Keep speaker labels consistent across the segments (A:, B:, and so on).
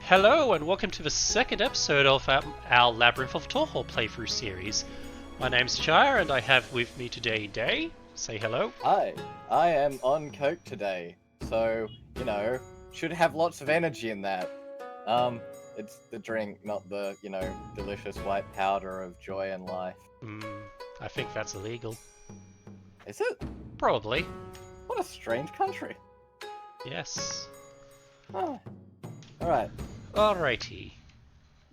A: Hello and welcome to the second episode of our Labyrinth of Touhou playthrough series. My name's Shire and I have with me today Day. Say hello.
B: Hi, I am on coke today, so, should have lots of energy in that. It's the drink, not the, delicious white powder of joy and life.
A: I think that's illegal.
B: Is it?
A: Probably.
B: What a strange country.
A: Yes.
B: Oh. Alright.
A: Alrighty.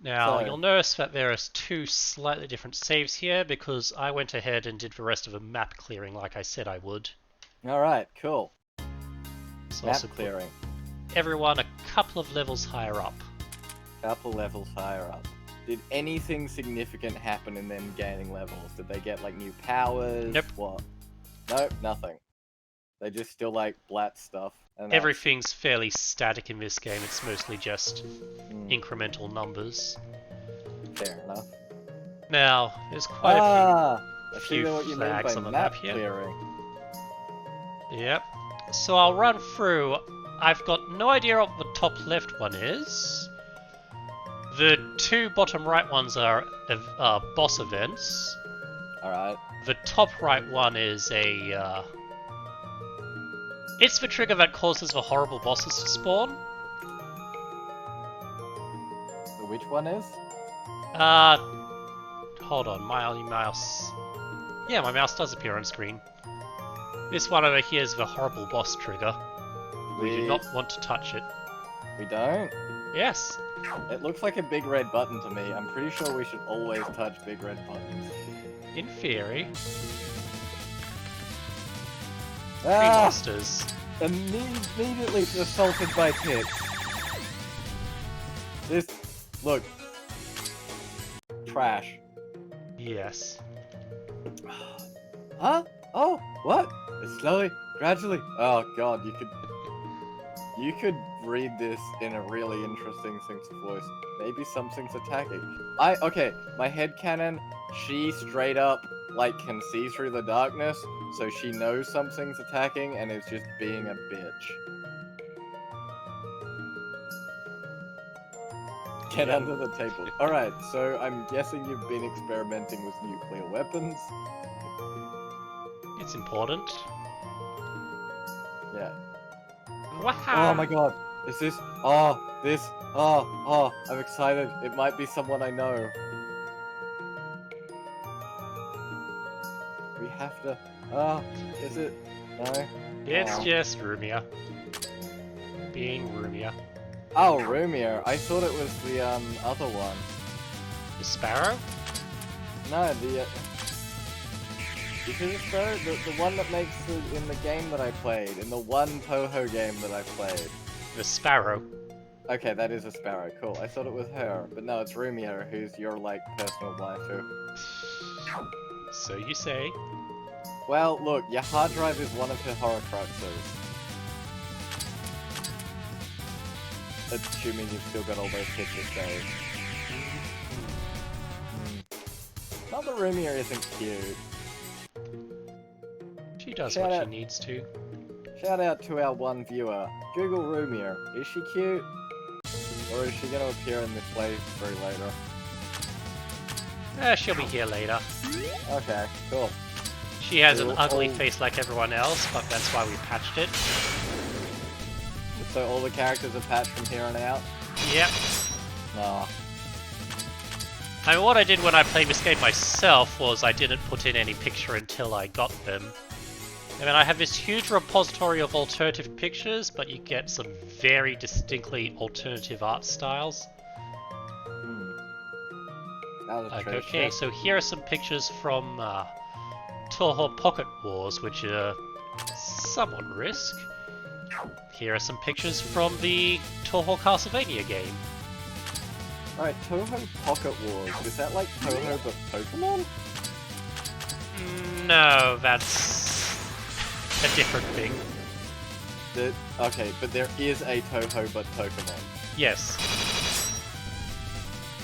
A: Now,
B: So-
A: you'll notice that there are two slightly different saves here because I went ahead and did the rest of the map clearing like I said I would.
B: Alright, cool.
A: So
B: Map
A: also put
B: clearing.
A: everyone a couple of levels higher up.
B: Couple levels higher up. Did anything significant happen in them gaining levels? Did they get, new powers?
A: Nope.
B: What? Nope, nothing. They just still, blat stuff. And that's-
A: Everything's fairly static in this game, it's mostly just incremental numbers.
B: Fair enough.
A: Now, there's quite
B: I
A: a
B: see
A: few
B: what you mean
A: flags
B: by
A: on the
B: map
A: map here.
B: clearing.
A: Yep. So I'll run through. I've got no idea what the top left one is. The two bottom right ones are boss events.
B: Alright.
A: The top right one is it's the trigger that causes the horrible bosses to spawn.
B: Which one is?
A: Hold on, my mouse. Yeah, my mouse does appear on screen. This one over here is the horrible boss trigger. We do not want to touch it.
B: We don't?
A: Yes.
B: It looks like a big red button to me. I'm pretty sure we should always touch big red buttons.
A: In theory. Three
B: Ah!
A: monsters.
B: Immediately assaulted by ticks. This... Look. Trash.
A: Yes.
B: Huh? Oh, what? It's slowly, gradually. Oh god, you could read this in a really interesting Sing's voice. Maybe something's attacking. Okay, my headcanon, she straight up, can see through the darkness, so she knows something's attacking and is just being a bitch. Get under the table. Alright, so I'm guessing you've been experimenting with nuclear weapons.
A: It's important.
B: Yeah.
A: Wow.
B: Oh my god. Is this... Oh, I'm excited. It might be someone I know. We have to... is it? No?
A: It's
B: Oh.
A: just Rumia. Being Rumia.
B: Oh, Rumia. I thought it was the, other one.
A: The Sparrow?
B: No, the, Because it's the one that makes in the game that I played, in the one Touhou game that I played.
A: The Sparrow.
B: Okay, that is a Sparrow, cool. I thought it was her, but no, it's Rumia, who's your, personal waifu.
A: So you say.
B: Well, look, your hard drive is one of her horcruxes. Assuming you've still got all those pictures saved. Not that Rumia isn't cute.
A: She does
B: Shout
A: what
B: out.
A: she needs to.
B: Shout out to our one viewer. Google Rumia. Is she cute? Or is she gonna appear in this playthrough later?
A: She'll be here later.
B: Okay, cool.
A: She has an
B: Cool.
A: ugly face like everyone else, but that's why we patched it.
B: So all the characters are patched from here on out?
A: Yep.
B: Aw.
A: I mean, what I did when I played this game myself was I didn't put in any picture until I got them. I mean, I have this huge repository of alternative pictures, but you get some very distinctly alternative art styles.
B: That was a treasure
A: Okay,
B: chest.
A: so here are some pictures from Touhou Pocket Wars, which are somewhat risk. Here are some pictures from the Touhou Castlevania game.
B: Alright, Touhou Pocket Wars. Is that like Touhou but Pokemon?
A: No, that's a different thing.
B: Okay, but there is a Touhou but Pokemon.
A: Yes.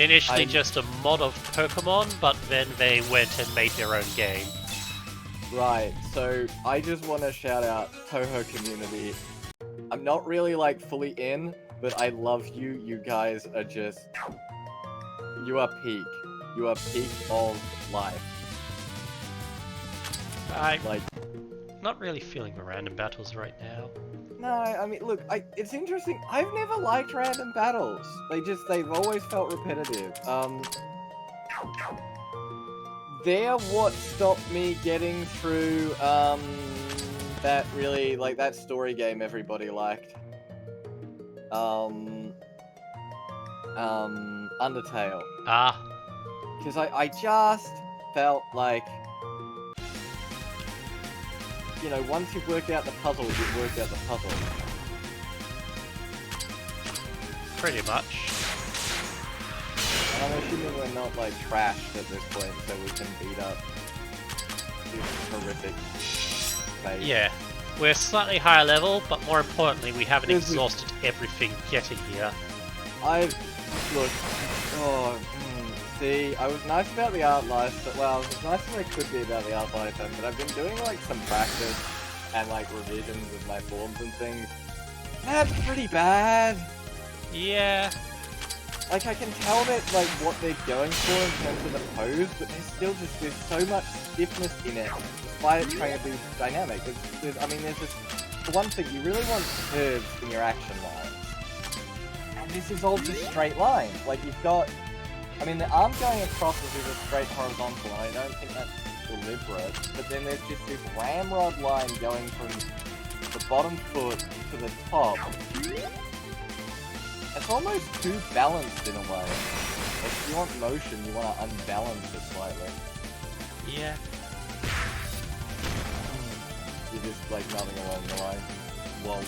A: Initially just a mod of Pokemon, but then they went and made their own game.
B: Right, so I just want to shout out Touhou community. I'm not really fully in, but I love you. You guys are just... You are peak. You are peak of life.
A: I'm
B: Like...
A: not really feeling the random battles right now.
B: No, I mean, look, it's interesting. I've never liked random battles. They've always felt repetitive. They're what stopped me getting through, that really, like, that story game everybody liked. Undertale.
A: Ah,
B: Because I just felt like, you know, once you've worked out the puzzle, you've worked out the puzzle.
A: pretty much.
B: And I'm assuming we're not, like, trashed at this point, so we can beat up this horrific phase.
A: Yeah, we're slightly higher level, but more importantly, we haven't exhausted everything getting here.
B: Look, see, I was nice about the art life, but, well, as nice as I could be about the art life, but I've been doing, like, some practice and, like, revisions of my forms and things. That's pretty bad.
A: Yeah.
B: Like, I can tell that, like, what they're going for in terms of the pose, but there's so much stiffness in it, despite it trying to be dynamic. There's just, for one thing, you really want curves in your action lines. And this is all just straight lines. Like, you've got, I mean, the arm going across is a straight horizontal, and I don't think that's deliberate, but then there's just this ramrod line going from the bottom foot to the top. It's almost too balanced in a way. Like, if you want motion, you want to unbalance it slightly.
A: Yeah.
B: You're just, like, nothing along the line. Womp.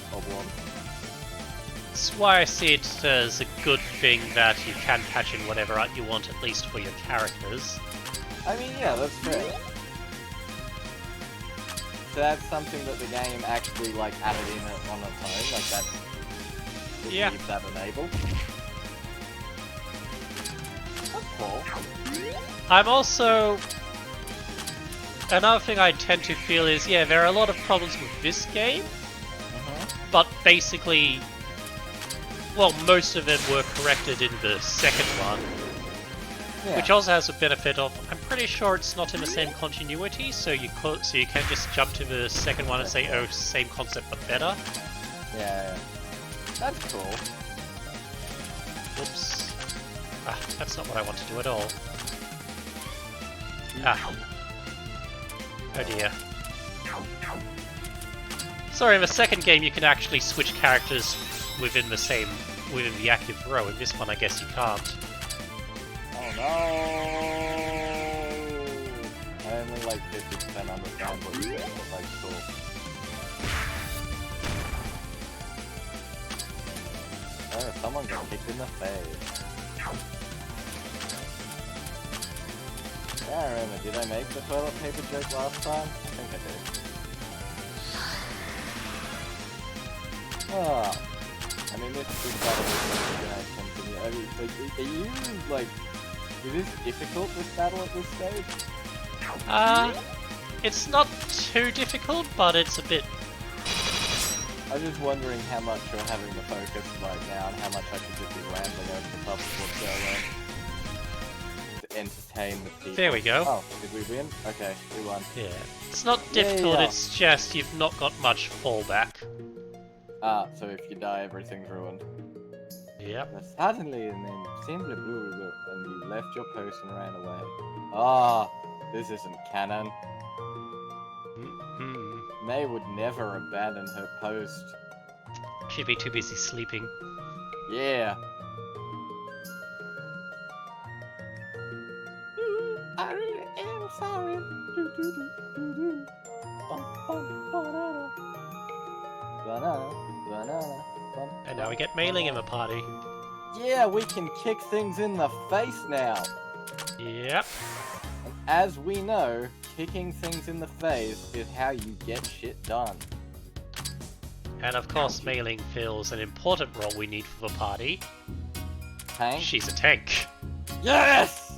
A: That's why I see it as a good thing that you can patch in whatever art you want, at least for your characters.
B: I mean, yeah, that's fair. So that's something that the game actually, like, added in on its own, like, that's...
A: Yeah.
B: Leave that enabled. That's cool.
A: I'm also... Another thing I tend to feel is, yeah, there are a lot of problems with this game, but basically, well, most of them were corrected in the second one, which also has a benefit of, I'm pretty sure it's not in the same continuity, so you can just jump to the second one and say, oh, same concept but better.
B: Yeah. That's cool.
A: Whoops. Ah, that's not what I want to do at all. Ah. Oh dear. Sorry, in the second game you can actually switch characters within the active row. In this one, I guess you can't.
B: Oh no! I only like 50% understand what you said, but like, cool. Oh, someone got kicked in the face. Yeah, I remember. Did I make the toilet paper joke last time? I think I did. Ah. I mean, this battle is going to continue. I mean, like, are you, like... Is this difficult, this battle at this stage?
A: It's not too difficult, but it's a bit...
B: I'm just wondering how much you're having the focus right now and how much I could just be rambling over the top of what's going on. To entertain the people.
A: There we go.
B: Oh, did we win? Okay, we won.
A: Yeah. It's not difficult,
B: Yeah.
A: it's just you've not got much fallback.
B: Ah, so if you die, everything's ruined.
A: Yep.
B: Suddenly, and then simply blue, and you left your post and ran away. Ah, this isn't canon.
A: Mm-hmm.
B: May would never abandon her post.
A: She'd be too busy sleeping.
B: Yeah. I really am sorry.
A: And now we get Meiling in the party.
B: Yeah, we can kick things in the face now.
A: Yep.
B: And as we know, kicking things in the face is how you get shit done.
A: And of course, Meiling fills an important role we need for the party.
B: Tank?
A: She's a tank.
B: Yes!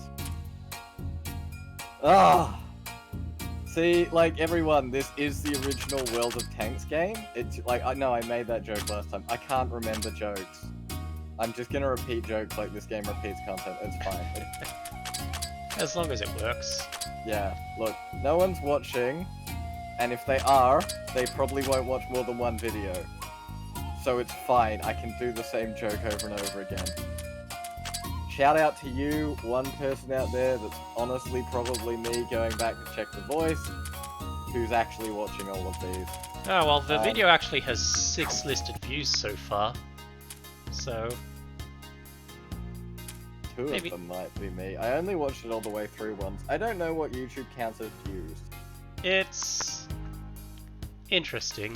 B: Ah. See, like, everyone, this is the original World of Tanks game. It's like, I know I made that joke last time. I can't remember jokes. I'm just gonna repeat jokes like this game repeats content. It's fine.
A: As long as it works.
B: Yeah, look, no one's watching, and if they are, they probably won't watch more than one video. So it's fine, I can do the same joke over and over again. Shout out to you, one person out there that's honestly probably me going back to check the voice, who's actually watching all of these.
A: Oh, well, the video actually has 6 listed views so far. So...
B: Two
A: maybe.
B: of them might be me. I only watched it all the way through once. I don't know what YouTube counts as views.
A: It's... interesting.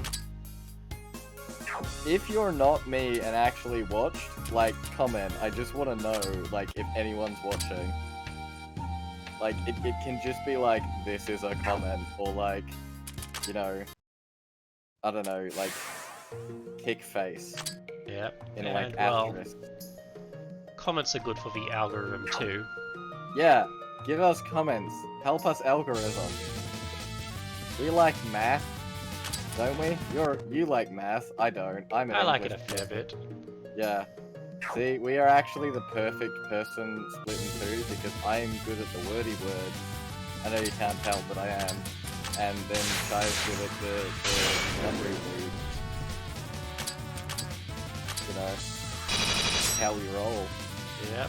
B: If you're not me and actually watched, like, comment. I just want to know, like, if anyone's watching. Like, it can just be like, this is a comment, or like, you know, I don't know, like, kick face.
A: Yeah.
B: In
A: and,
B: like,
A: well,
B: asterisk.
A: comments are good for the algorithm too.
B: Yeah, give us comments. Help us algorithm. We like math, don't we? You like math. I don't. I'm an
A: I like it
B: English
A: a fair bit.
B: Yeah. See, we are actually the perfect person split in two because I am good at the wordy words. I know you can't tell, but I am. And then Shai's good at the numbery words. You know, how we roll.
A: Yeah.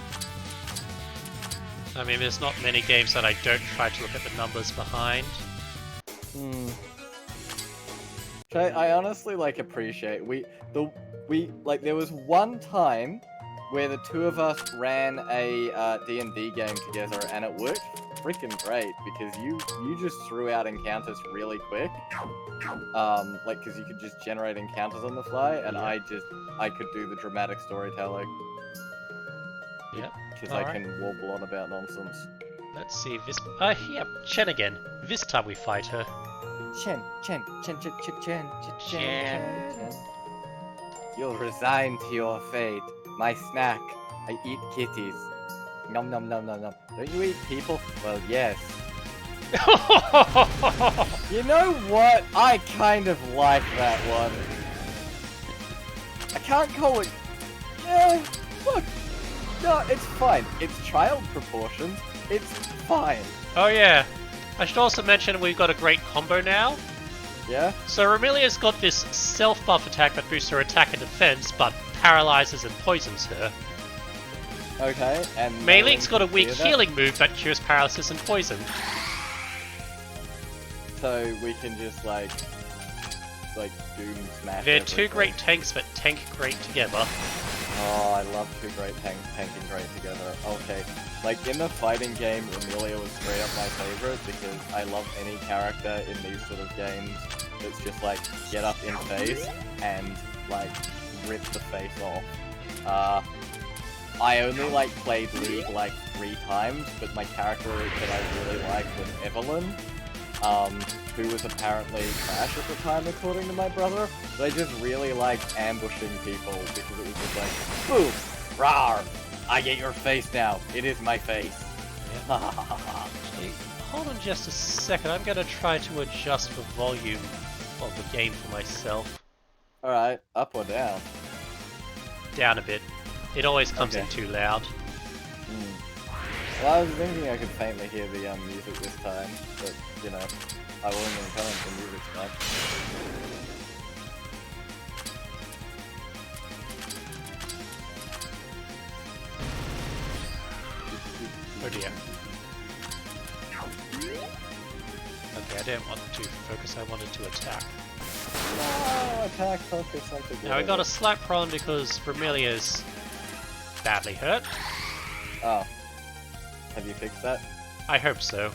A: I mean, there's not many games that I don't try to look at the numbers behind.
B: I honestly like appreciate there was one time where the two of us ran a D&D game together and it worked freaking great because you just threw out encounters really quick, like because you could just generate encounters on the fly and I could do the dramatic storytelling.
A: Yep.
B: Because I can warble on about nonsense.
A: Let's see this. Yeah, Chen again. This time we fight her.
B: Chen. You'll resign to your fate. My snack. I eat kitties. Nom nom nom nom nom. Don't you eat people? Well, yes. You know what? I kind of like that one. I can't call it... Yeah, look. No, it's fine. It's child proportions. It's fine.
A: Oh yeah. I should also mention we've got a great combo now.
B: Yeah?
A: So Romelia's got this self-buff attack that boosts her attack and defense, but paralyzes and poisons her.
B: Okay, and...
A: Meiling's got a weak healing move that cures paralysis and poison.
B: So we can just, like doom smash
A: They're
B: everything.
A: two great tanks that tank great together.
B: Oh, I love two great tanks tanking great together. Okay. Like, in the fighting game, Romelia was straight up my favorite because I love any character in these sort of games that's just like, get up in face and, like, rip the face off. I only, like, played League, like, 3 times, but my character that I really liked was Evelyn, who was apparently trash at the time, according to my brother. But I just really liked ambushing people because it was just like, boom, rawr, I get your face now. It is my face.
A: Yeah. Actually, hold on just a second. I'm going to try to adjust the volume of the game for myself.
B: Alright, up or down?
A: Down a bit. It always comes in too loud.
B: Well, I was thinking I could faintly hear the music this time, but, you know, I wasn't going to comment the music's fine.
A: Oh dear. Okay, I didn't want to focus, I wanted to attack.
B: No, attack, focus, something good.
A: Now we got a slight problem because Romelia's badly hurt.
B: Oh. Have you fixed that?
A: I hope so.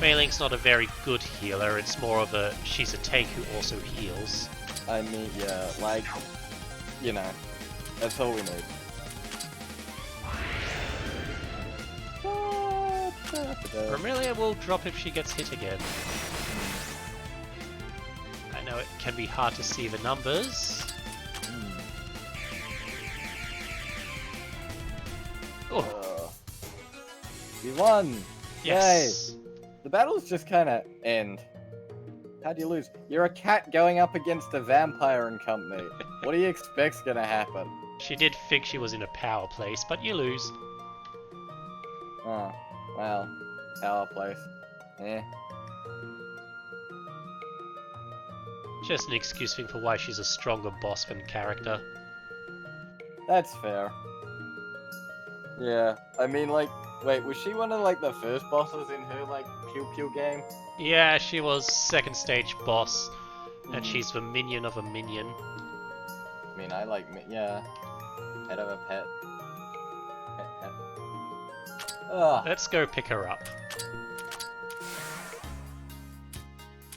A: Meiling's not a very good healer, it's more of a she's a tank who also heals.
B: I mean, yeah, like, you know, that's all we need.
A: Romelia will drop if she gets hit again. I know it can be hard to see the numbers. Oh.
B: You won!
A: Yes!
B: Yay. The battles just kinda end. How'd you lose? You're a cat going up against a vampire and company. What do you expect's gonna happen?
A: She did think she was in a power place, but you lose.
B: Oh, well, power place. Eh.
A: Just an excuse thing for why she's a stronger boss than character.
B: That's fair. Yeah, I mean, like, wait, was she one of, like, the first bosses in her, like, Pew Pew game?
A: Yeah, she was second stage boss, and
B: Hmm.
A: she's the minion of a minion.
B: I mean, I like, yeah, pet of a pet. Pet. Ugh.
A: Let's go pick her up.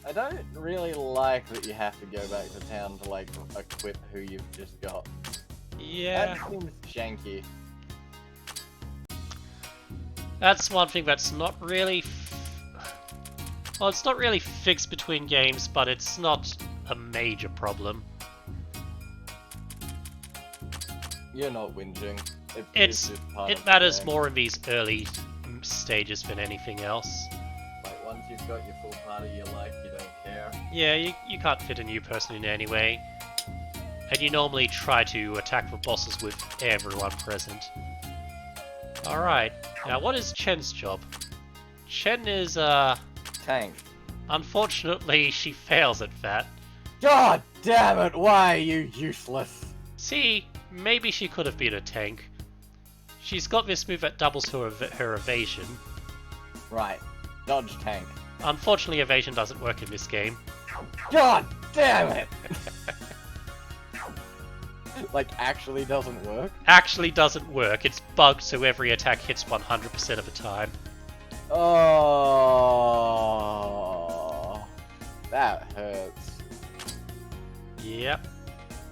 B: I don't really like that you have to go back to town to, like, equip who you've just got.
A: Yeah.
B: That seems janky.
A: That's one thing that's not really... Well, it's not really fixed between games, but it's not a major problem.
B: You're not whinging.
A: It matters more in these early stages than anything else.
B: Like, once you've got your full part of your life, you don't care.
A: Yeah, you can't fit a new person in anyway. And you normally try to attack the bosses with everyone present. Alright, now what is Chen's job? Chen is,
B: Tank.
A: unfortunately, she fails at that.
B: God damn it, why are you useless?
A: See, maybe she could have been a tank. She's got this move that doubles her evasion.
B: Right, dodge tank.
A: Unfortunately, evasion doesn't work in this game.
B: God damn it! Like, actually doesn't work?
A: Actually doesn't work, it's bugged so every attack hits 100% of the time.
B: Oh, that hurts.
A: Yep.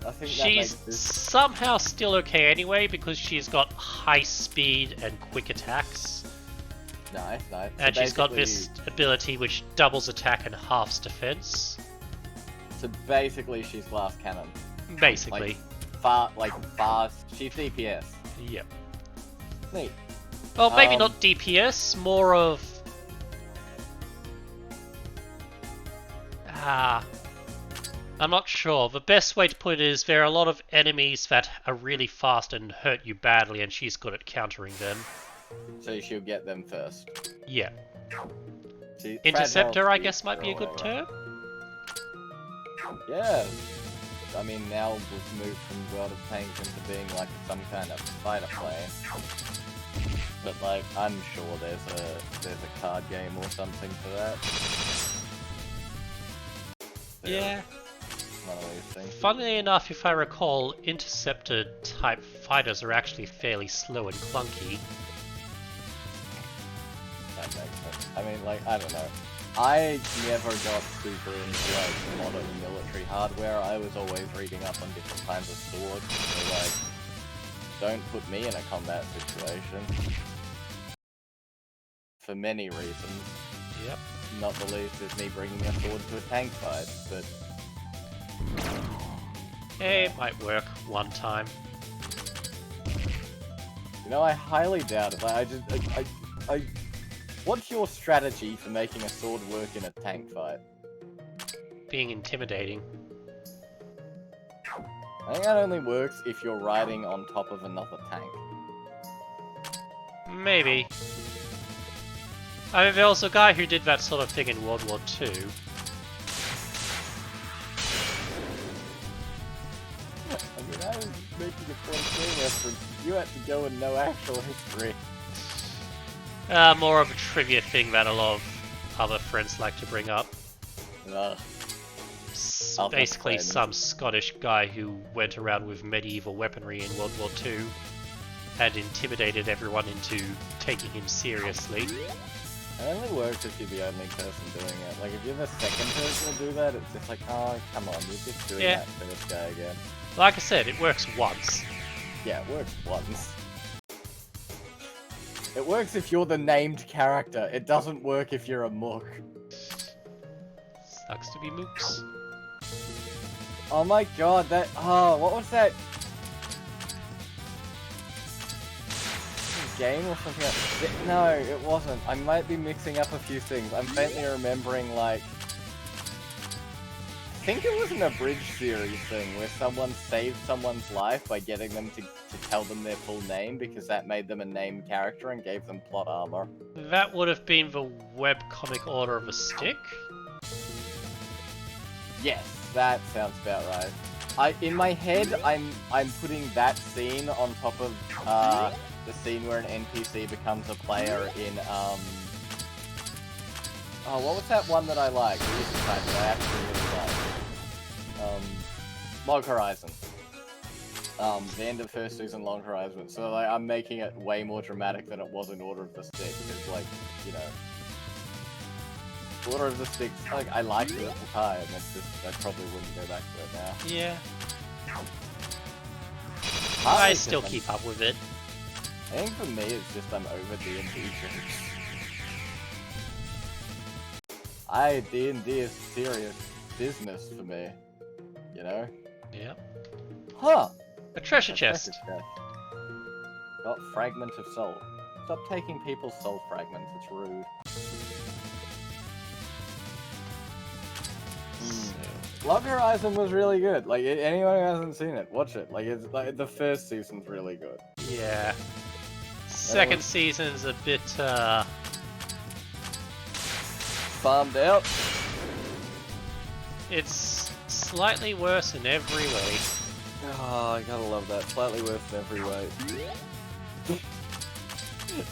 B: I think that
A: She's
B: makes this...
A: somehow still okay anyway because she's got high speed and quick attacks.
B: Nice.
A: And
B: So
A: she's got
B: basically-
A: this ability which doubles attack and halves defense.
B: So basically, she's glass cannon.
A: Basically.
B: Fast. She's DPS.
A: Yep.
B: Neat.
A: Well, maybe not DPS, more of... I'm not sure. The best way to put it is there are a lot of enemies that are really fast and hurt you badly, and she's good at countering them.
B: So she'll get them first.
A: Yeah.
B: She,
A: Interceptor,
B: fragile
A: I guess, might be a
B: or
A: good
B: whatever.
A: term.
B: Yeah. I mean, now we've moved from World of Tanks into being like some kind of fighter plane. But like, I'm sure there's a card game or something for that.
A: Yeah.
B: One of these things.
A: Funnily enough, if I recall, Interceptor-type fighters are actually fairly slow and clunky.
B: That makes sense. I mean, like, I don't know. I never got super into like modern military hardware. I was always reading up on different kinds of swords. So like, don't put me in a combat situation. For many reasons.
A: Yep.
B: Not the least is me bringing a sword to a tank fight, but...
A: It might work one time.
B: You know, I highly doubt it. Like, what's your strategy for making a sword work in a tank fight?
A: Being intimidating.
B: I think that only works if you're riding on top of another tank.
A: Maybe. I mean, there was a guy who did that sort of thing in World War II.
B: I mean, I was making a point game reference. You had to go and know actual history.
A: More of a trivia thing that a lot of other friends like to bring up.
B: Ugh. Other
A: Basically,
B: friends.
A: some Scottish guy who went around with medieval weaponry in World War II and intimidated everyone into taking him seriously.
B: It only works if you're the only person doing it. Like, if you're the second person to do that, it's just like, oh, come on, you're just doing
A: Yeah.
B: that for this guy again.
A: Like I said, it works once.
B: Yeah, it works once. It works if you're the named character. It doesn't work if you're a mook.
A: Sucks to be mooks.
B: Oh my god, that... Oh, what was that? Game or something like... No, it wasn't. I might be mixing up a few things. I'm faintly remembering, like... think it was an abridged series thing where someone saved someone's life by getting them to tell them their full name because that made them a named character and gave them plot armor.
A: That would have been the webcomic Order of a Stick.
B: Yes, that sounds about right. In my head, I'm putting that scene on top of the scene where an NPC becomes a player in oh, what was that one that I liked? The recent time that I actually really liked. Log Horizon. The end of the first season, Log Horizon. So like, I'm making it way more dramatic than it was in Order of the Stick. Because like, you know, Order of the Stick, like I liked it at the time. It's just I probably wouldn't go back to it now.
A: Yeah.
B: Partly
A: I still
B: 'cause
A: keep up with it.
B: I think for me, it's just I'm over D&D drinks. D&D is serious business for me, you know?
A: Yeah.
B: Huh!
A: A treasure
B: A
A: chest.
B: treasure chest. Got Fragment of Soul. Stop taking people's soul fragments, it's rude. Log Horizon was really good. Like, anyone who hasn't seen it, watch it. Like, it's like the first season's really good.
A: Yeah. Second season's a bit,
B: Farmed out.
A: it's slightly worse in every way.
B: Oh, I gotta love that. Slightly worse in every way.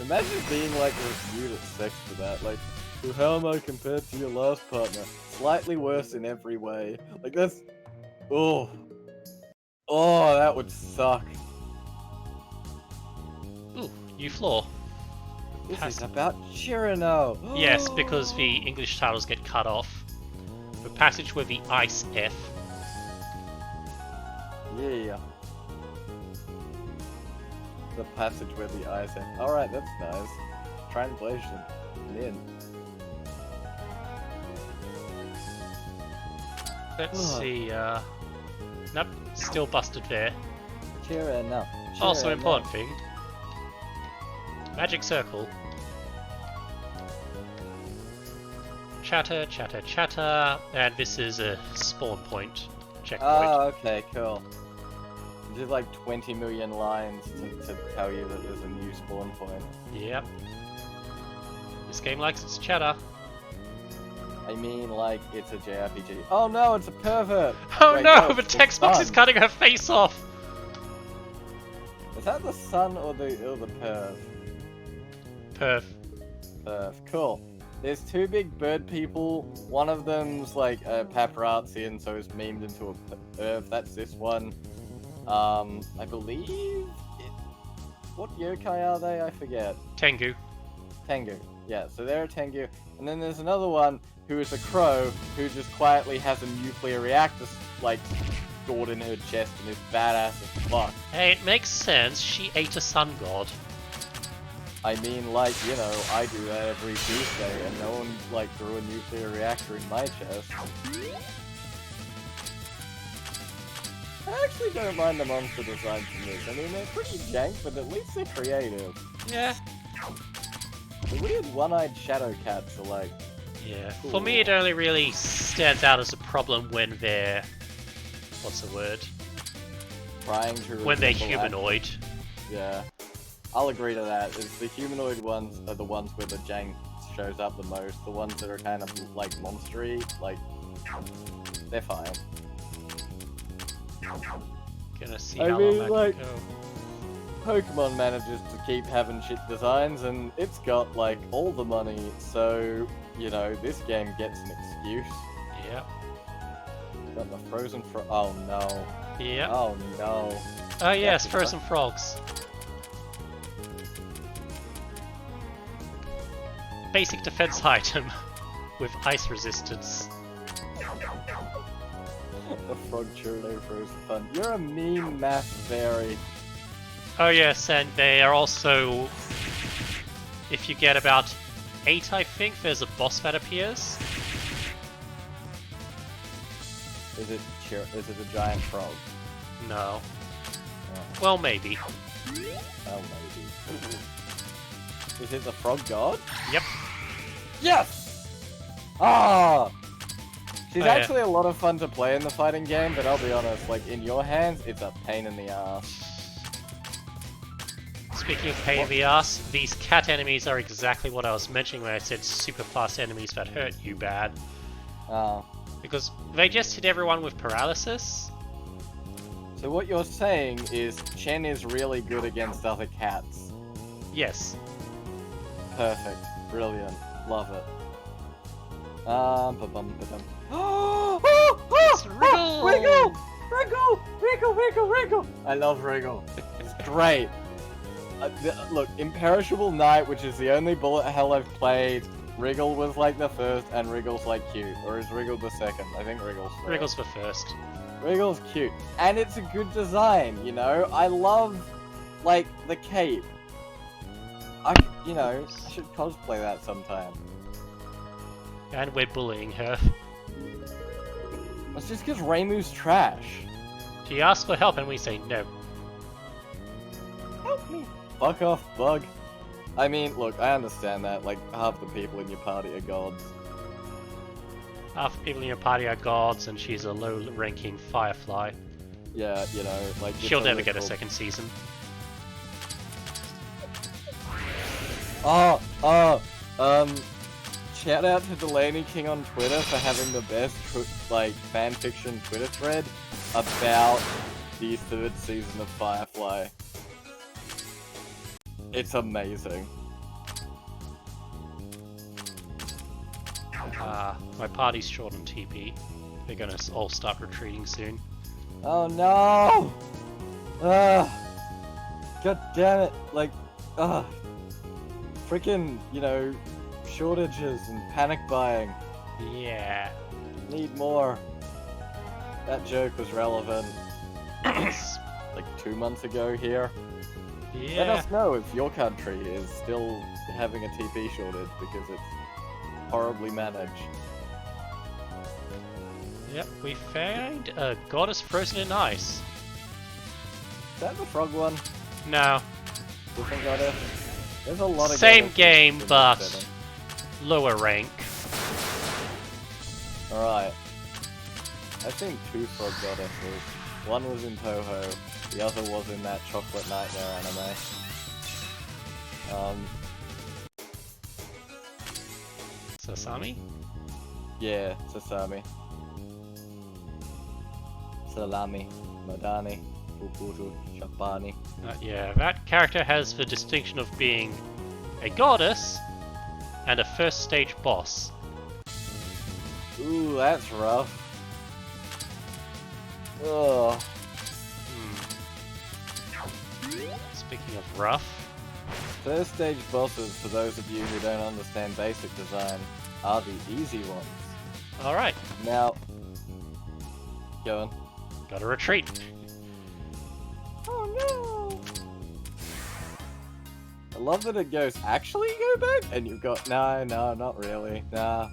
B: Imagine being like reviewed at sex for that. Like, well, how am I compared to your last partner? Slightly worse in every way. Like that's. Oh. Oh, that would suck.
A: Ooh, new floor.
B: This is about Chirano.
A: Yes, because the English titles get cut off. The passage with the ice F.
B: Yeah. The passage where the eyes end. Alright, that's nice. Translation. Min.
A: Let's see, nope, still busted there.
B: Chirano.
A: Also important thing. Magic circle. Chatter, chatter, chatter, and this is a spawn point. Checkpoint.
B: Oh, okay, cool. There's like 20 million lines to tell you that there's a new spawn point.
A: Yep. This game likes its chatter.
B: I mean, like, it's a JRPG. Oh no, it's a pervert!
A: Oh
B: Wait,
A: no,
B: it's
A: the
B: the
A: text box is
B: sun.
A: cutting her face off!
B: Is that the sun or the perv?
A: Perf.
B: Perv, cool. There's two big bird people. One of them's like a paparazzi and so is memed into a perv. That's this one. I believe... What yokai are they? I forget.
A: Tengu.
B: Tengu. Yeah, so they're a Tengu. And then there's another one who is a crow who just quietly has a nuclear reactor, like, stored in her chest and is badass as fuck.
A: Hey, it makes sense. She ate a sun god.
B: I mean, like, you know, I do that every Tuesday and no one, like, threw a nuclear reactor in my chest. I actually don't mind the monster designs in this. I mean, they're pretty jank, but at least they're creative.
A: Yeah.
B: The weird one-eyed shadow cats are like...
A: Yeah.
B: Cool.
A: For me, it only really stands out as a problem when they're... What's the word?
B: trying to
A: When they're
B: resemble
A: humanoid.
B: Yeah, I'll agree to that. It's the humanoid ones are the ones where the jank shows up the most. The ones that are kind of like monstery, like they're fine.
A: Gonna see
B: I
A: how
B: mean,
A: long
B: like-
A: I can go.
B: Pokemon manages to keep having shit designs, and it's got like all the money, so you know this game gets an excuse.
A: Yep.
B: Got the frozen oh no.
A: Yep.
B: Oh no.
A: Oh yes,
B: That's
A: frozen frogs. Basic defense item with ice resistance.
B: The frog churro frozen fun. You're a mean math fairy.
A: Oh yes, and they are also... If you get about 8, I think, there's a boss that appears.
B: Is it a giant frog?
A: No.
B: Oh,
A: Well, maybe.
B: well maybe. Is it the frog god?
A: Yep.
B: Yes! Ah! She's
A: Oh, yeah.
B: actually a lot of fun to play in the fighting game, but I'll be honest, like, in your hands, it's a pain in the ass.
A: Speaking of pain in the ass, these cat enemies are exactly what I was mentioning when I said super fast enemies that hurt you bad.
B: Oh.
A: Because they just hit everyone with paralysis.
B: So what you're saying is Chen is really good against other cats.
A: Yes.
B: Perfect. Brilliant. Love it. Ba-bum.
A: It's Wriggle!
B: Wriggle! I love Wriggle. It's great. Look, Imperishable Knight, which is the only bullet hell I've played, Wriggle was like the first, and Wriggle's like cute. Or is Wriggle the second? I think Wriggle's first.
A: Wriggle's the first.
B: Wriggle's cute. And it's a good design, you know? I love, like, the cape. I should cosplay that sometime.
A: And we're bullying her.
B: It's just because Reimu's trash.
A: She asks for help and we say no.
B: Help me. Fuck off, bug. I mean, look, I understand that, like, half the people in your party are gods.
A: Half the people in your party are gods and she's a low-ranking firefly.
B: Yeah, you know, like...
A: She'll never get a second season.
B: Shout out to Delaney King on Twitter for having the best, fanfiction Twitter thread about the third season of Firefly. It's amazing.
A: My party's short on TP. They're gonna all start retreating soon.
B: Oh no! God damn it! Like, freaking, shortages and panic buying.
A: Yeah.
B: Need more. That joke was relevant. Like 2 months ago here.
A: Yeah.
B: Let us know if your country is still having a TP shortage because it's horribly managed.
A: Yep, we found a goddess frozen in ice.
B: Is that the frog one?
A: No.
B: Different goddess? There's a lot of
A: Same
B: goddesses
A: game,
B: in
A: but
B: this setting.
A: lower rank.
B: Alright. I've seen 2 frog goddesses. One was in Touhou, the other was in that Chocolate Nightmare anime.
A: Sasami?
B: Yeah, Sasami. Salami, Madani, Fukutu, Shabani.
A: Yeah, that character has the distinction of being a goddess and a first stage boss.
B: Ooh, that's rough. Ugh.
A: Speaking of rough,
B: First stage bosses, for those of you who don't understand basic design, are the easy ones.
A: alright,
B: Now, go on.
A: gotta retreat.
B: Oh no! I love that it goes, actually go back? And you've got, no, not really, nah.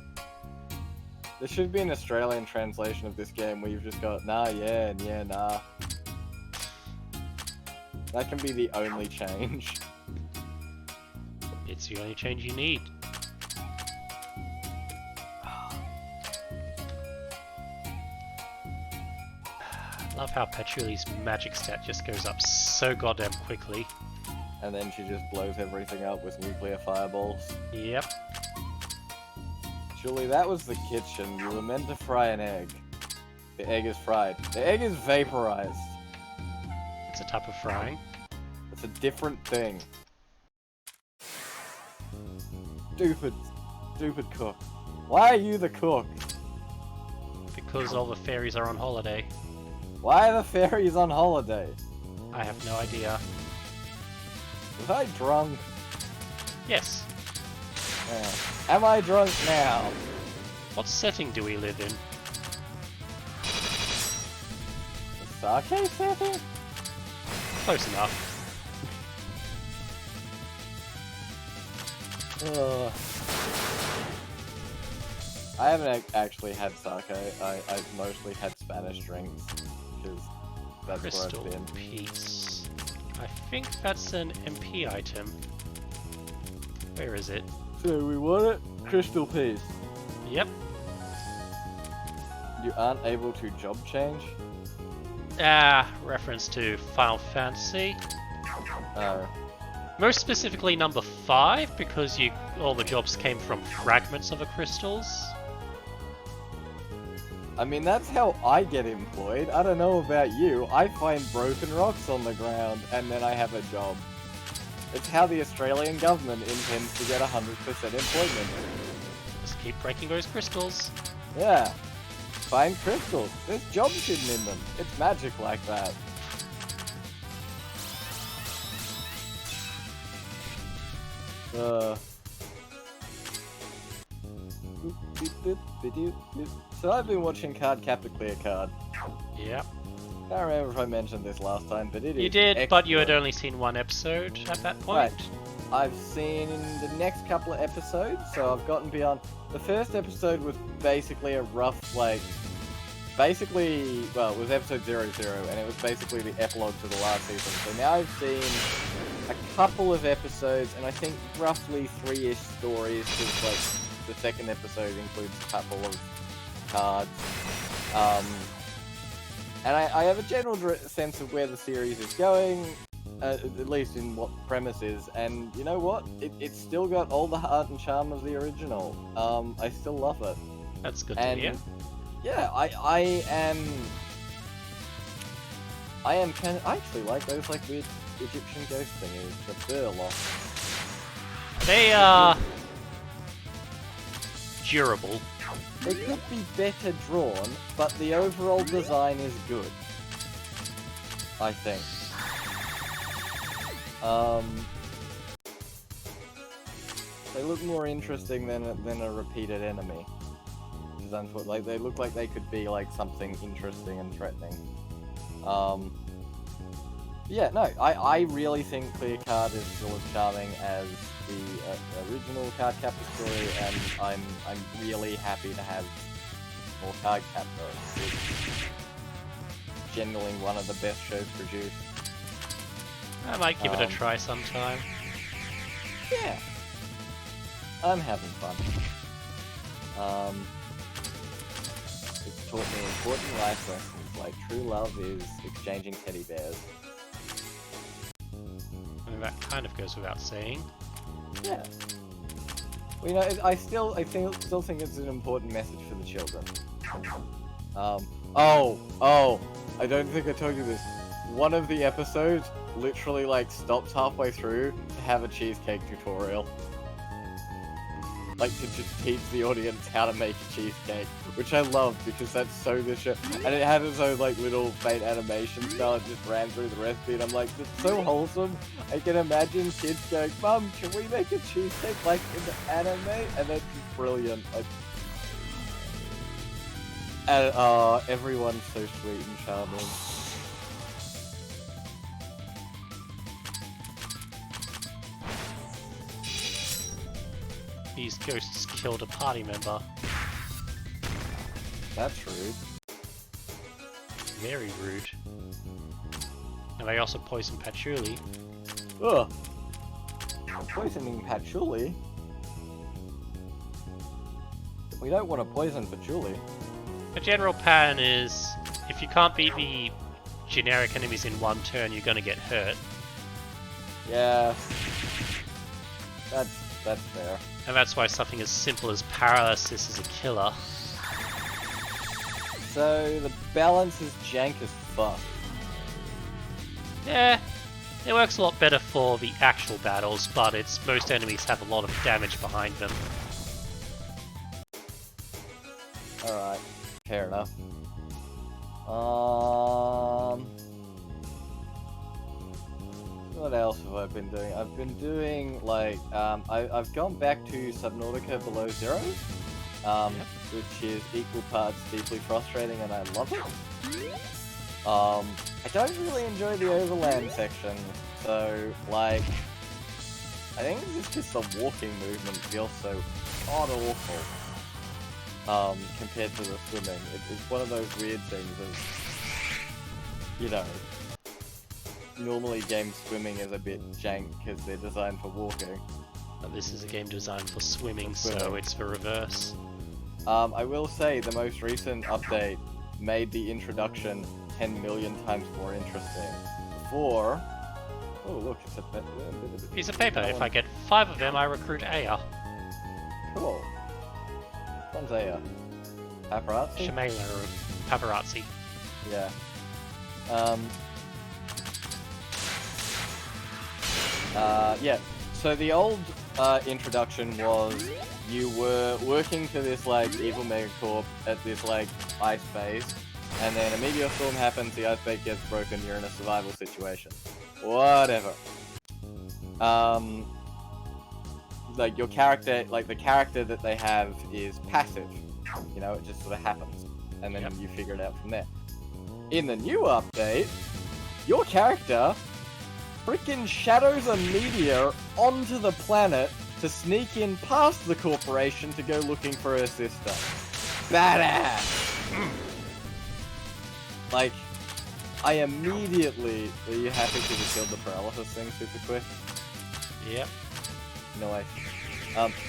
B: There should be an Australian translation of this game where you've just got, nah, yeah, and yeah, nah. That can be the only change.
A: It's the only change you need. Love how Patchouli's magic stat just goes up so goddamn quickly.
B: And then she just blows everything up with nuclear fireballs.
A: Yep.
B: Julie, that was the kitchen. You were meant to fry an egg. The egg is fried. The egg is vaporized.
A: It's a type of frying.
B: It's a different thing. Stupid cook. Why are you the cook?
A: Because all the fairies are on holiday.
B: Why are the fairies on holiday?
A: I have no idea.
B: Was I drunk?
A: Yes.
B: Am I drunk now?
A: What setting do we live in?
B: The sake setting?
A: Close enough.
B: I haven't actually had sake. I've mostly had Spanish drinks, because that's
A: Crystal
B: where I've been.
A: piece. I think that's an MP item. Where is it?
B: So we want it? Crystal piece.
A: Yep.
B: You aren't able to job change?
A: Reference to Final Fantasy.
B: Oh.
A: Most specifically number 5, because all the jobs came from fragments of the crystals.
B: I mean, that's how I get employed. I don't know about you. I find broken rocks on the ground, and then I have a job. It's how the Australian government intends to get 100% employment.
A: Just keep breaking those crystals.
B: Yeah. Find crystals. There's jobs hidden in them. It's magic like that. So I've been watching Card Captor Clear Card.
A: Yep.
B: I don't remember if I mentioned this last time, but it is.
A: You did, but you had
B: excellent.
A: only seen one episode at that point.
B: Right. I've seen the next couple of episodes, so I've gotten beyond. The first episode was basically a rough, well, it was episode 00, and it was basically the epilogue to the last season. So now I've seen a couple of episodes, and I think roughly 3-ish stories, because, the second episode includes a couple of cards. And I have a general sense of where the series is going, at least in what the premise is, and you know what? It's still got all the heart and charm of the original. I still love it.
A: That's good to hear.
B: Yeah, I actually like those weird Egyptian ghost thingies, the burlock.
A: They are durable.
B: They could be better drawn, but the overall design is good. I think. They look more interesting than a repeated enemy. They look like they could be something interesting and threatening. Yeah, no, I really think Clear Card is still as charming as the original Card Captor story, and I'm really happy to have more Card Captor. It's genuinely one of the best shows produced.
A: I might give it a try sometime.
B: Yeah, I'm having fun. It's taught me important life lessons, like true love is exchanging teddy bears.
A: And that kind of goes without saying.
B: Yeah. Well, I still think it's an important message for the children. I don't think I told you this. One of the episodes literally stops halfway through to have a cheesecake tutorial. To just teach the audience how to make a cheesecake, which I love because that's so the show. And it had its own little faint animation style. It just ran through the recipe, and I'm like, it's so wholesome. I can imagine kids going, "Mum, can we make a cheesecake like in the anime?" And that's just brilliant. Everyone's so sweet and charming.
A: These ghosts killed a party member.
B: That's rude.
A: Very rude. And they also poisoned Patchouli.
B: Ugh. Poisoning Patchouli? We don't want to poison Patchouli.
A: The general pattern is, if you can't beat the generic enemies in one turn, you're gonna get hurt.
B: Yeah. That's fair.
A: And that's why something as simple as paralysis is a killer.
B: So the balance is jank as fuck.
A: Yeah, it works a lot better for the actual battles, but most enemies have a lot of damage behind them.
B: Alright, fair enough. What else have I been doing? I've been doing I've gone back to Subnautica Below Zero, which is equal parts deeply frustrating, and I love it. I don't really enjoy the overland section, so I think it's just the walking movement feels so god-awful compared to the swimming. It's one of those weird things of, normally game swimming is a bit jank because they're designed for walking.
A: But this is a game designed for swimming, so it's the reverse.
B: I will say the most recent update made the introduction 10 million times more interesting. Before... Oh, look, it's a bit...
A: Piece of paper. If I get 5 of them, I recruit Aya.
B: Cool. One's Aya. Paparazzi?
A: Shemailer or paparazzi.
B: Yeah. Yeah. So the old introduction was you were working for this like evil megacorp at this like ice base, and then a meteor storm happens, the ice base gets broken, you're in a survival situation. Whatever. Like your character, like the character that they have is passive. You know, it just sort of happens, and then you figure it out from there. In the new update, your character freaking shadows a meteor onto the planet to sneak in past the corporation to go looking for her sister. Badass! Like, I immediately... Are you happy because you killed the paralysis thing super quick?
A: Yep.
B: No way.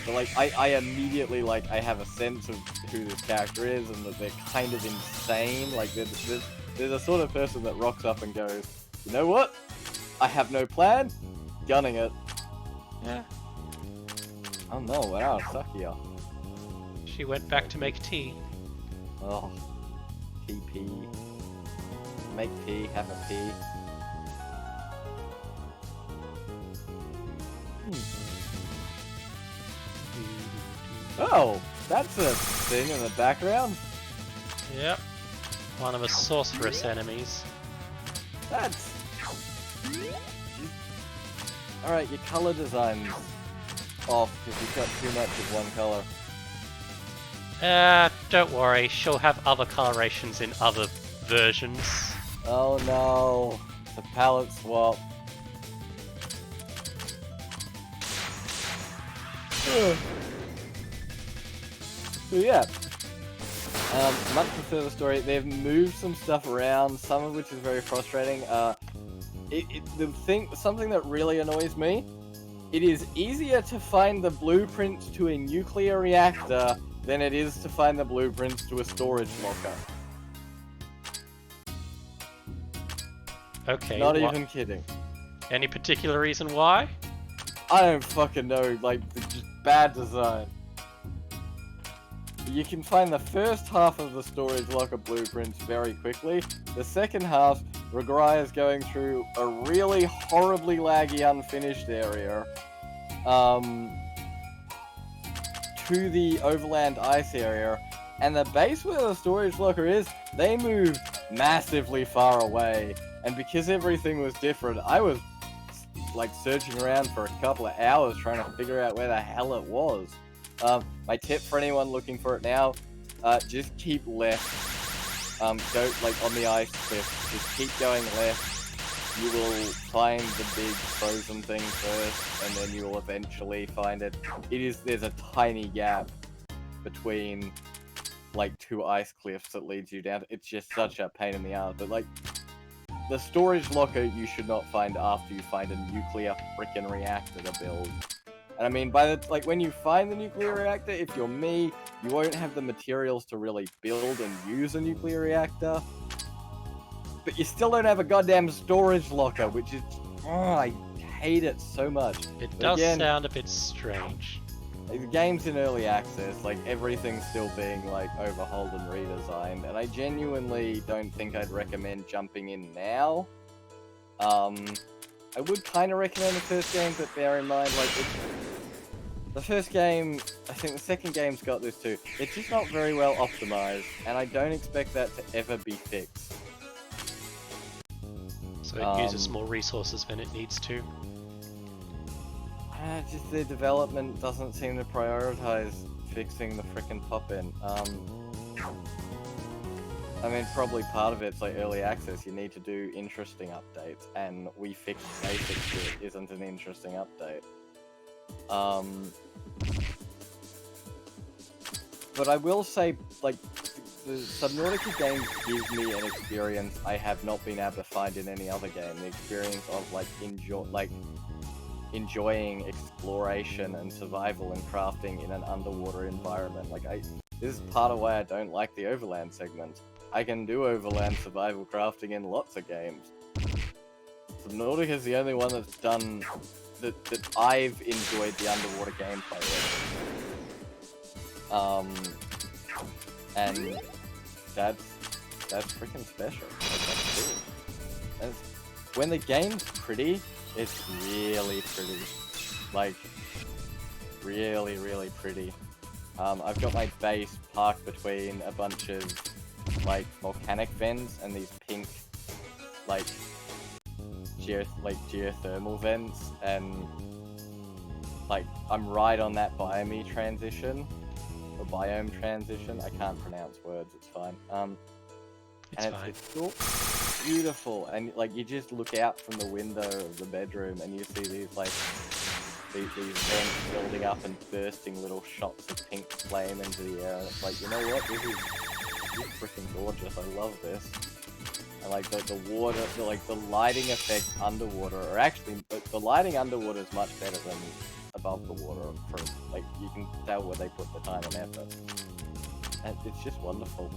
B: But like, I immediately, like, I have a sense of who this character is and that they're kind of insane. Like, there's a sort of person that rocks up and goes, you know what? I have no plan. Gunning it.
A: Yeah.
B: Oh no, wow, suckier.
A: She went back to make tea.
B: Oh. TP. Make tea, have a tea. Oh, that's a thing in the background.
A: Yep. One of the sorceress enemies.
B: That's... Alright, your color design's off because you've got too much of one color.
A: Don't worry, she'll have other colorations in other versions.
B: Oh no, it's a palette swap. So yeah, much to further story, they've moved some stuff around, some of which is very frustrating. Something that really annoys me, it is easier to find the blueprints to a nuclear reactor than it is to find the blueprints to a storage locker.
A: Okay.
B: Not even kidding.
A: Any particular reason why?
B: I don't fucking know, like, just bad design. You can find the first half of the storage locker blueprints very quickly. The second half requires going through a really horribly laggy unfinished area to the overland ice area, and the base where the storage locker is, they moved massively far away, and because everything was different, I was like searching around for a couple of hours trying to figure out where the hell it was. My tip for anyone looking for it now, just keep left. Go like on the ice cliff, just keep going left. You will find the big frozen thing first, and then you will eventually find it. There's a tiny gap between like two ice cliffs that leads you down. It's just such a pain in the ass. But like, the storage locker you should not find after you find a nuclear frickin' reactor to build. And I mean, when you find the nuclear reactor, if you're me, you won't have the materials to really build and use a nuclear reactor. But you still don't have a goddamn storage locker, which is... Oh, I hate it so much.
A: It does sound a bit strange.
B: The game's in early access, like, everything's still being, like, overhauled and redesigned, and I genuinely don't think I'd recommend jumping in now. I would kind of recommend the first game, but bear in mind, like, the first game, I think the second game's got this too. It's just not very well optimized, and I don't expect that to ever be fixed.
A: So it uses more resources than it needs to.
B: Just the development doesn't seem to prioritize fixing the frickin' pop-in. I mean, probably part of it's like early access, you need to do interesting updates, and we fixed basic shit isn't an interesting update. But I will say, like, the Subnautica games give me an experience I have not been able to find in any other game. The experience of, like, enjoying exploration and survival and crafting in an underwater environment. Like, This is part of why I don't like the Overland segment. I can do Overland survival crafting in lots of games. Subnautica is the only one that's done that I've enjoyed the underwater gameplay with. And that's freaking special. Like, that's cool. And when the game's pretty, it's really pretty. Like, really, really pretty. I've got my base parked between a bunch of, like, volcanic vents and these pink, like, geothermal vents, and, like, I'm right on that biome transition. Or biome transition. I can't pronounce words, it's fine. It's so beautiful, and, like, you just look out from the window of the bedroom and you see these, like, these vents building up and bursting little shots of pink flame into the air, and it's like, you know what, this is freaking gorgeous, I love this. And, like, the water, the lighting effects underwater are actually, the lighting underwater is much better than above the water, like, you can tell where they put the time and effort. And it's just wonderful.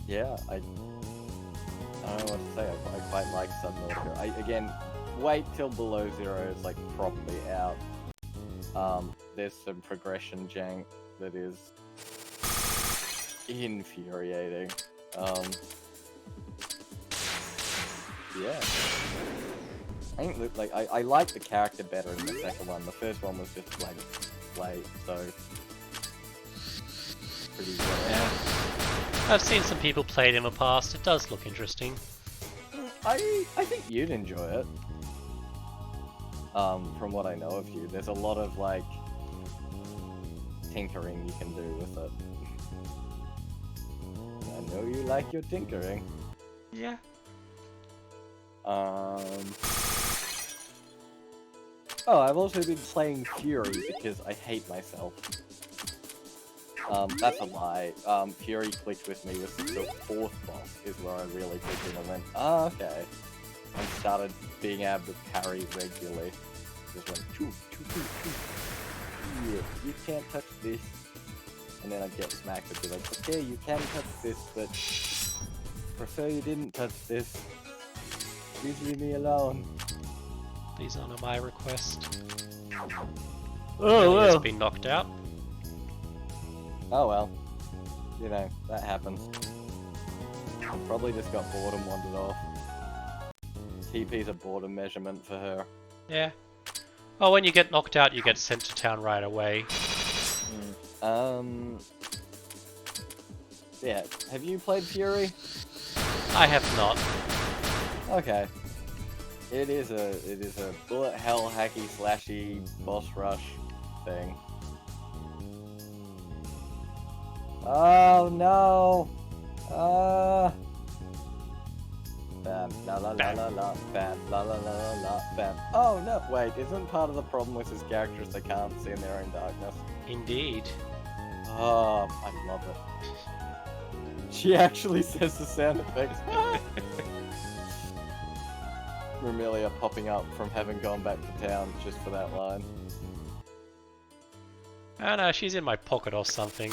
B: Yeah, I don't know what to say, I quite like Subnautica. Again, wait till Below Zero is, like, properly out. There's some progression jank that is infuriating. Yeah. I think, like, I like the character better in the second one. The first one was just, like, play, so... pretty good.
A: Yeah. I've seen some people play it in the past, it does look interesting.
B: I think you'd enjoy it. From what I know of you, there's a lot of, like, tinkering you can do with it. I know you like your tinkering.
A: Yeah.
B: Oh, I've also been playing Fury because I hate myself. That's a lie. Fury clicked with me with the fourth boss is where I really clicked in and went, oh, okay. And started being able to parry regularly. Just went, choo, choo, choo, choo. Yeah, you can't touch this. And then I'd get smacked and be like, okay, you can touch this, but prefer you didn't touch this. Please leave me alone.
A: Please honor my request.
B: Oh,
A: He has
B: well.
A: been knocked out.
B: Oh well. You know, that happens. I probably just got bored and wandered off. TP's a boredom measurement for her.
A: Yeah. Oh, when you get knocked out, you get sent to town right away.
B: Yeah. Have you played Fury?
A: I have not.
B: Okay. It is a bullet hell hacky slashy boss rush thing. Oh no! Bam, la la la la la, bam, la la la la la, bam. Oh no! Wait, isn't part of the problem with his characters they can't see in their own darkness?
A: Indeed.
B: Oh, I love it. She actually says the sound effects. Romelia popping up from having gone back to town just for that line.
A: Oh no, she's in my pocket or something.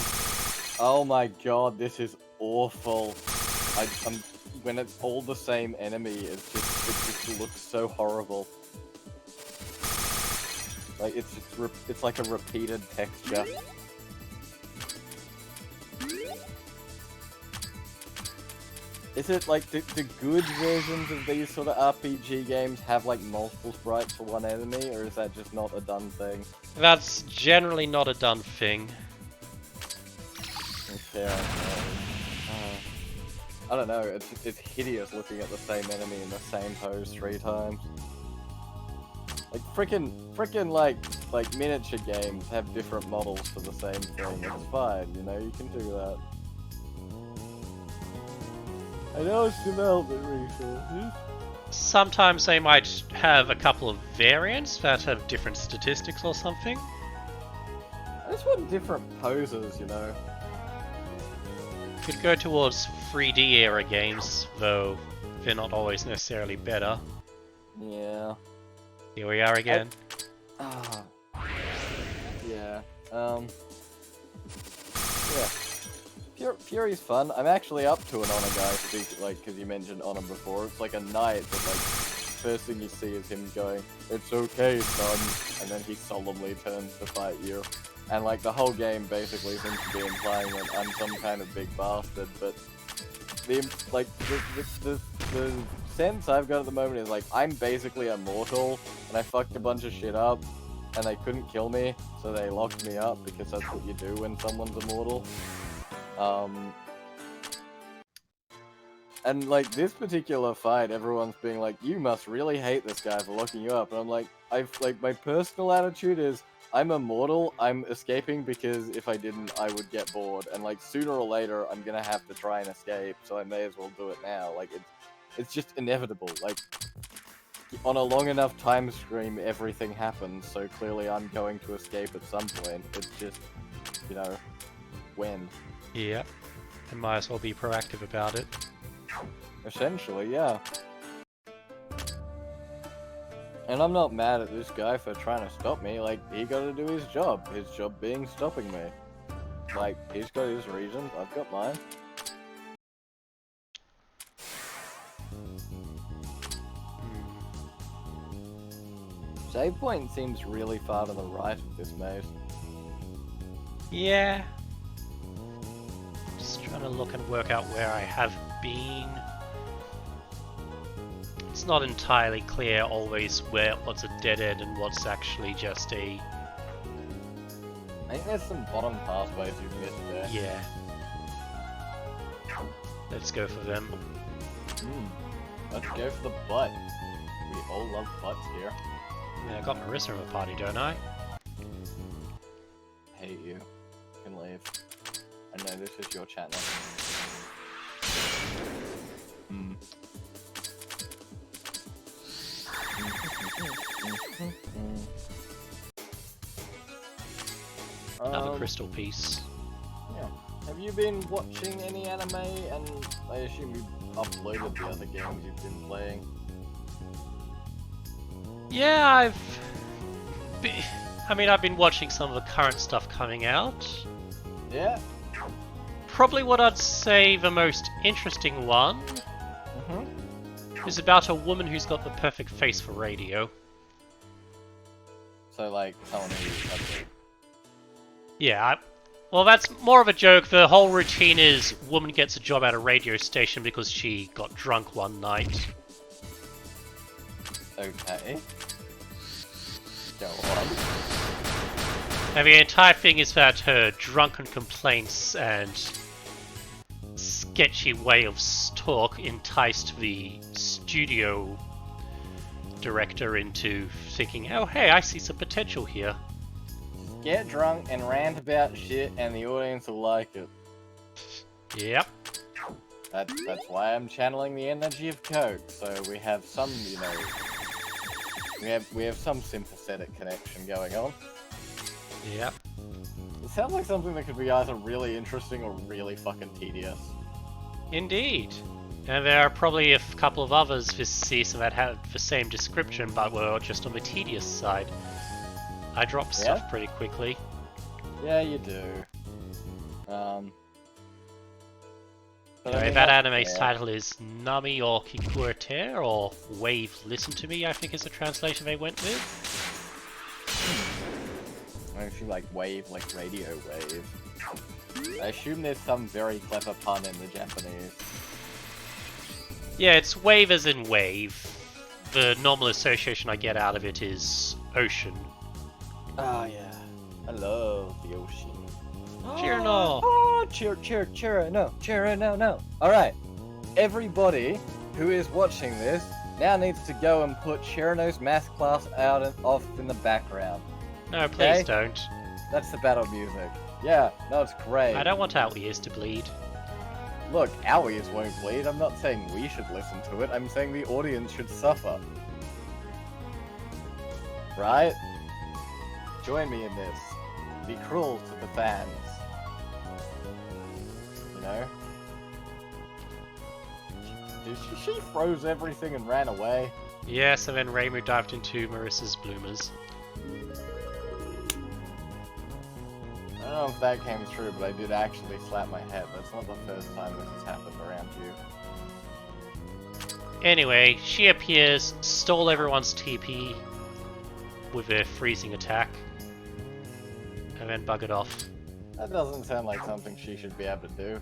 B: Oh my god, this is awful. When it's all the same enemy, it just looks so horrible. Like it's like a repeated texture. Is it like the good versions of these sort of RPG games have like multiple sprites for one enemy, or is that just not a done thing?
A: That's generally not a done thing.
B: Okay, I don't know, it's hideous looking at the same enemy in the same pose 3 times. Like frickin' like miniature games have different models for the same thing. It's fine, you know, you can do that. I know it's development resources.
A: Sometimes they might have a couple of variants that have different statistics or something.
B: I just want different poses, you know.
A: Could go towards 3D era games, though they're not always necessarily better.
B: Yeah.
A: Here we are again.
B: Yeah. Yeah. Fury's fun. I'm actually up to an honor guy, because you mentioned honor before. It's like a knight, but like, first thing you see is him going, "It's okay, son," and then he solemnly turns to fight you. And like, the whole game basically seems to be implying that I'm some kind of big bastard, but the sense I've got at the moment is like, I'm basically immortal, and I fucked a bunch of shit up, and they couldn't kill me, so they locked me up, because that's what you do when someone's immortal. And like, this particular fight, everyone's being like, "You must really hate this guy for locking you up," and I'm like, my personal attitude is, I'm immortal, I'm escaping because if I didn't, I would get bored, and like, sooner or later, I'm gonna have to try and escape, so I may as well do it now. Like, it's just inevitable. Like, on a long enough time stream, everything happens, so clearly I'm going to escape at some point. It's just, you know, when.
A: Yeah, and might as well be proactive about it.
B: Essentially, yeah. And I'm not mad at this guy for trying to stop me. Like, he got to do his job being stopping me. Like, he's got his reasons, I've got mine. Save point seems really far to the right of this maze.
A: Yeah. Just trying to look and work out where I have been. It's not entirely clear always what's a dead end and what's actually just a...
B: I think there's some bottom pathways you've missed there.
A: Yeah. Let's go for them.
B: Let's go for the butt. We all love butts here.
A: Yeah, I got Marissa in the party, don't I?
B: Hate you. You can leave. I know this is your channel.
A: Another crystal piece.
B: Yeah. Have you been watching any anime? And I assume you've uploaded the other games you've been playing.
A: Yeah, I've been watching some of the current stuff coming out.
B: Yeah?
A: Probably what I'd say the most interesting one is about a woman who's got the perfect face for radio.
B: So, like, someone who's ugly.
A: Yeah, well, that's more of a joke. The whole routine is woman gets a job at a radio station because she got drunk one night.
B: Okay. Go on.
A: And the entire thing is that her drunken complaints and sketchy way of talk enticed the studio director into thinking, oh hey, I see some potential here.
B: Get drunk and rant about shit and the audience will like it.
A: Yep.
B: That's why I'm channeling the energy of Coke, so we have some, you know... We have some sympathetic connection going on.
A: Yep.
B: It sounds like something that could be either really interesting or really fucking tedious.
A: Indeed. And there are probably a couple of others this season that have the same description, but were just on the tedious side. I drop stuff pretty quickly.
B: Yeah, you do.
A: Anyway, that anime's title is Nami or Kikureter, or Wave Listen to Me, I think is the translation they went with.
B: I actually like wave, like radio wave. I assume there's some very clever pun in the Japanese.
A: Yeah, it's wave as in wave. The normal association I get out of it is ocean.
B: Ah, yeah. I love the ocean.
A: Cheer-no!
B: Oh, no. Alright. Everybody who is watching this now needs to go and put Chirano's math class out and off in the background.
A: No, please don't.
B: That's the battle music. Yeah, no, it's great.
A: I don't want our ears to bleed.
B: Look, our ears won't bleed. I'm not saying we should listen to it. I'm saying the audience should suffer. Right? Join me in this. Be cruel to the fans. You know? She froze everything and ran away.
A: Yes, and then Reimu dived into Marissa's bloomers.
B: don't know if that came true, but I did actually slap my head. That's not the first time this has happened around you.
A: Anyway, she appears, stole everyone's TP with her freezing attack, and then buggered off.
B: That doesn't sound like something she should be able to do.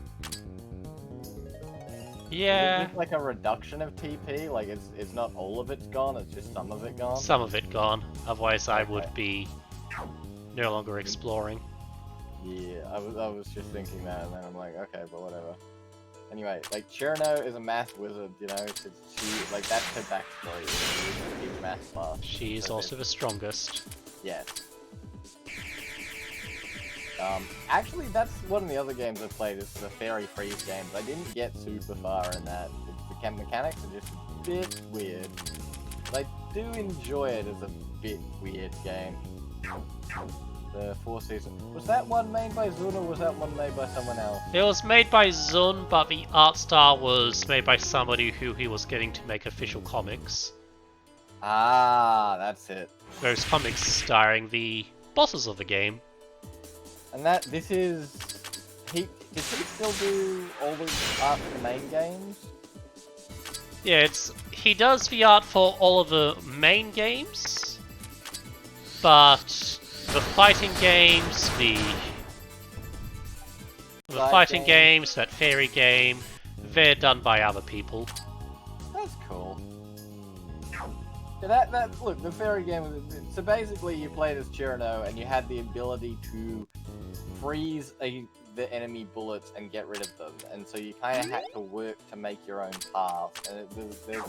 A: Yeah.
B: Is it just like a reduction of TP? Like it's not all of it's gone, it's just some of it gone?
A: Some of it gone, otherwise I would be no longer exploring.
B: Yeah, I was just thinking that, and then I'm like, okay, but whatever. Anyway, like, Cherno is a math wizard, you know, she, like, that's her backstory, she's a big math class.
A: She is also the strongest.
B: Yes. Actually, that's one of the other games I played, is the Fairy Freeze games. I didn't get super far in that. The mechanics are just a bit weird. But I do enjoy it as a bit weird game. The 4 season. Was that one made by Zun or was that one made by someone else?
A: It was made by Zun, but the art style was made by somebody who he was getting to make official comics.
B: Ah, that's it.
A: Those comics starring the bosses of the game.
B: And this is... Did he still do all the art for the main games?
A: Yeah, he does the art for all of the main games, but the fighting games, that fairy game, they're done by other people.
B: That's cool. Yeah, look, the fairy game was... So basically you played as Cherno and you had the ability to freeze the enemy bullets and get rid of them, and so you kind of had to work to make your own path, and there's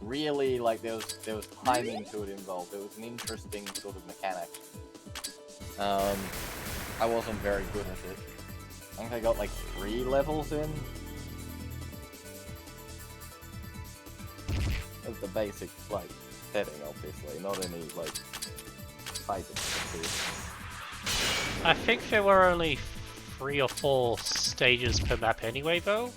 B: really, like, there was timing to it involved. It was an interesting sort of mechanic. I wasn't very good at it. I think I got like 3 levels in. That's the basic, like, setting, obviously, not any, like, fighting.
A: I think there were only 3 or 4 stages per map anyway, though.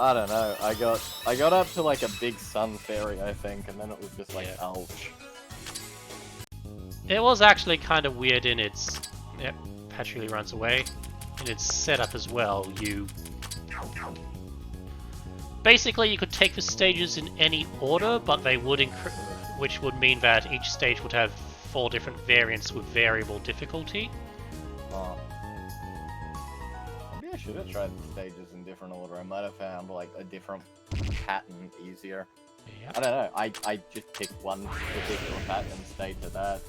B: I don't know. I got up to like a big sun fairy, I think, and then it was just like,
A: Yeah.
B: ouch.
A: It was actually kind of weird in its... Yep, Patch really runs away. In its setup as well, basically, you could take the stages in any order, but they would which would mean that each stage would have 4 different variants with variable difficulty.
B: Oh. Maybe I should have tried the stages in different order. I might have found like a different pattern easier.
A: Yep.
B: I don't know. I just picked one particular pattern and stayed to that.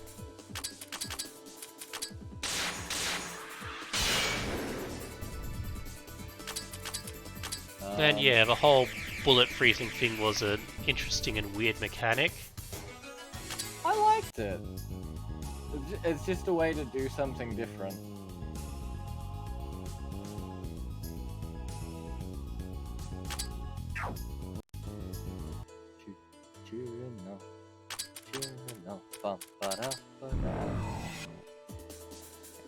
A: And yeah, the whole bullet freezing thing was an interesting and weird mechanic.
B: I liked it. It's just a way to do something different. I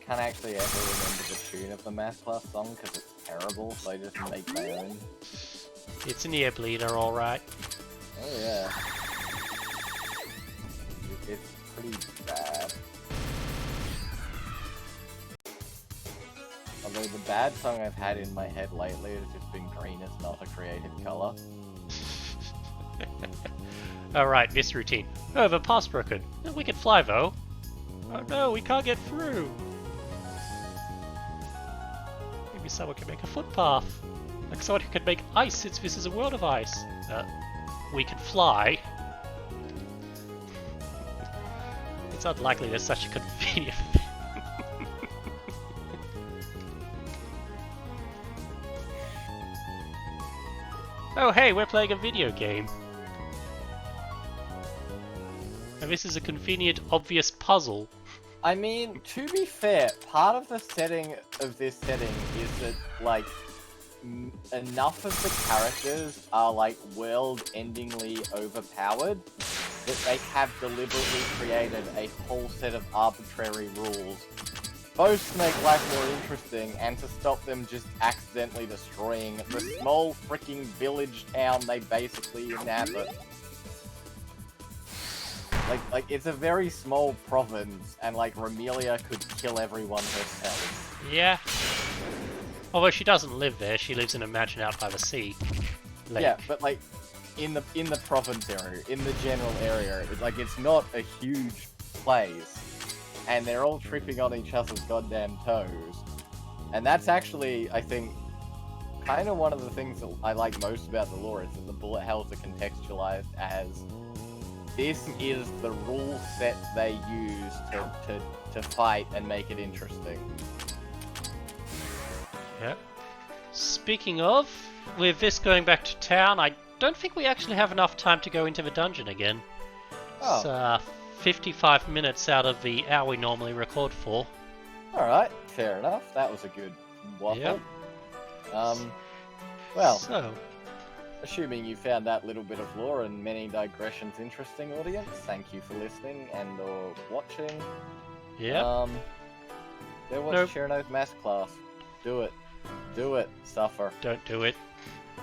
B: can't actually ever remember the tune of the Math Class song because it's terrible, so I just make my own.
A: It's an ear bleeder, alright.
B: Oh yeah. It's pretty bad. Although the bad song I've had in my head lately has just been green is not a creative color.
A: Alright, this routine. Oh, the path's broken. We can fly though. Oh no, we can't get through. Maybe someone can make a footpath. Like someone who can make ice since this is a world of ice. We can fly. It's unlikely there's such a convenient thing. Oh hey, we're playing a video game. And this is a convenient, obvious puzzle.
B: I mean, to be fair, part of the setting of this setting is that, like, enough of the characters are, like, world-endingly overpowered that they have deliberately created a whole set of arbitrary rules, both to make life more interesting and to stop them just accidentally destroying the small freaking village town they basically inhabit. Like it's a very small province, and like Romelia could kill everyone herself.
A: Yeah. Although she doesn't live there, she lives in a mansion out by the sea. Lake.
B: Yeah, but like in the province area, in the general area, it's not a huge place, and they're all tripping on each other's goddamn toes. And that's actually, I think, kind of one of the things that I like most about the lore is that the bullet hells are contextualized as this is the rule set they use to fight and make it interesting.
A: Yep. Speaking of, with this going back to town, I don't think we actually have enough time to go into the dungeon again.
B: Oh.
A: It's 55 minutes out of the hour we normally record for.
B: Alright, fair enough. That was a good waffle.
A: Yep.
B: Well,
A: So,
B: assuming you found that little bit of lore and many digressions interesting, audience, thank you for listening and or watching.
A: yeah.
B: Go watch
A: Nope.
B: Cherno's math class. Do it. Do it. Suffer.
A: Don't do it.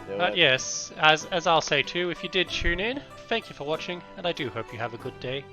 B: Do
A: But
B: it.
A: yes, as I'll say too, if you did tune in, thank you for watching, and I do hope you have a good day.